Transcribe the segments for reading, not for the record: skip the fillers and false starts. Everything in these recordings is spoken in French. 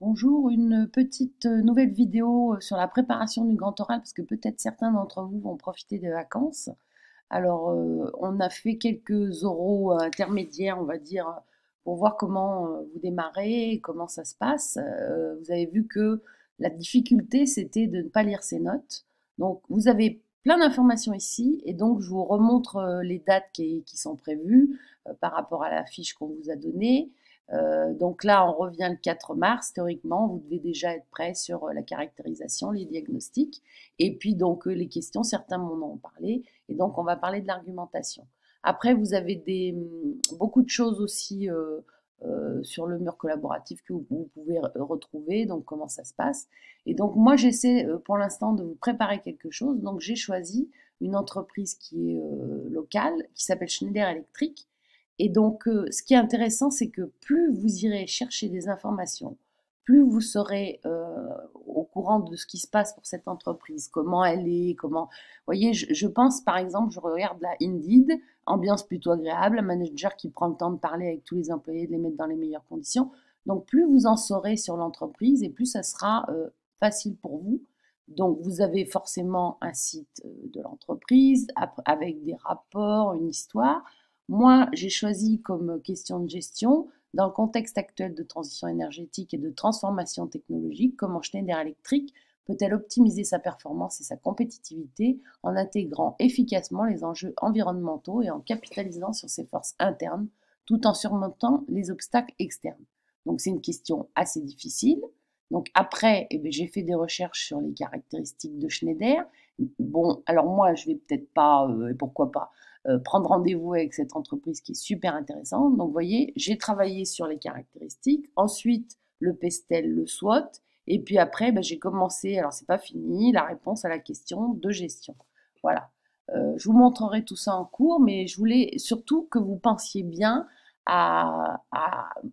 Bonjour, une petite nouvelle vidéo sur la préparation du grand oral parce que peut-être certains d'entre vous vont profiter des vacances. Alors, on a fait quelques oraux intermédiaires, on va dire, pour voir comment vous démarrez et comment ça se passe. Vous avez vu que la difficulté, c'était de ne pas lire ses notes. Donc, vous avez plein d'informations ici et donc je vous remontre les dates qui sont prévues par rapport à la fiche qu'on vous a donnée. Donc là, on revient le 4 mars. Théoriquement, vous devez déjà être prêt sur la caractérisation, les diagnostics. Et puis, donc, les questions, certains m'en ont parlé. Et donc, on va parler de l'argumentation. Après, vous avez beaucoup de choses aussi sur le mur collaboratif que vous pouvez retrouver. Donc, comment ça se passe. Et donc, moi, j'essaie pour l'instant de vous préparer quelque chose. Donc, j'ai choisi une entreprise qui est locale, qui s'appelle Schneider Electric. Et donc, ce qui est intéressant, c'est que plus vous irez chercher des informations, plus vous serez au courant de ce qui se passe pour cette entreprise, comment elle est, comment... Vous voyez, je pense, par exemple, je regarde la Indeed, ambiance plutôt agréable, un manager qui prend le temps de parler avec tous les employés, de les mettre dans les meilleures conditions. Donc, plus vous en saurez sur l'entreprise et plus ça sera facile pour vous. Donc, vous avez forcément un site de l'entreprise avec des rapports, une histoire. Moi, j'ai choisi comme question de gestion, dans le contexte actuel de transition énergétique et de transformation technologique, comment Schneider Electric peut-elle optimiser sa performance et sa compétitivité en intégrant efficacement les enjeux environnementaux et en capitalisant sur ses forces internes tout en surmontant les obstacles externes. Donc c'est une question assez difficile. Donc après, eh bien, j'ai fait des recherches sur les caractéristiques de Schneider. Bon, alors moi, je vais peut-être pas, et pourquoi pas, prendre rendez-vous avec cette entreprise qui est super intéressante. Donc, vous voyez, j'ai travaillé sur les caractéristiques, ensuite le pestel, le SWOT, et puis après, ben, j'ai commencé, alors c'est pas fini, la réponse à la question de gestion. Voilà. Je vous montrerai tout ça en cours, mais je voulais surtout que vous pensiez bien à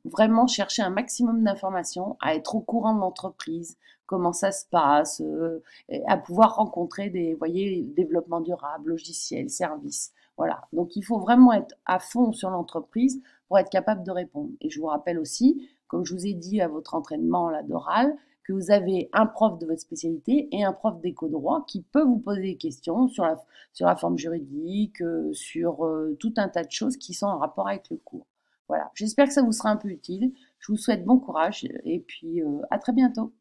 vraiment chercher un maximum d'informations, à être au courant de l'entreprise, comment ça se passe, à pouvoir rencontrer des, voyez, développement durable, logiciels, services. Voilà. Donc, il faut vraiment être à fond sur l'entreprise pour être capable de répondre. Et je vous rappelle aussi, comme je vous ai dit à votre entraînement là d'oral, que vous avez un prof de votre spécialité et un prof d'éco-droit qui peut vous poser des questions sur la forme juridique, sur tout un tas de choses qui sont en rapport avec le cours. Voilà. J'espère que ça vous sera un peu utile. Je vous souhaite bon courage et puis à très bientôt.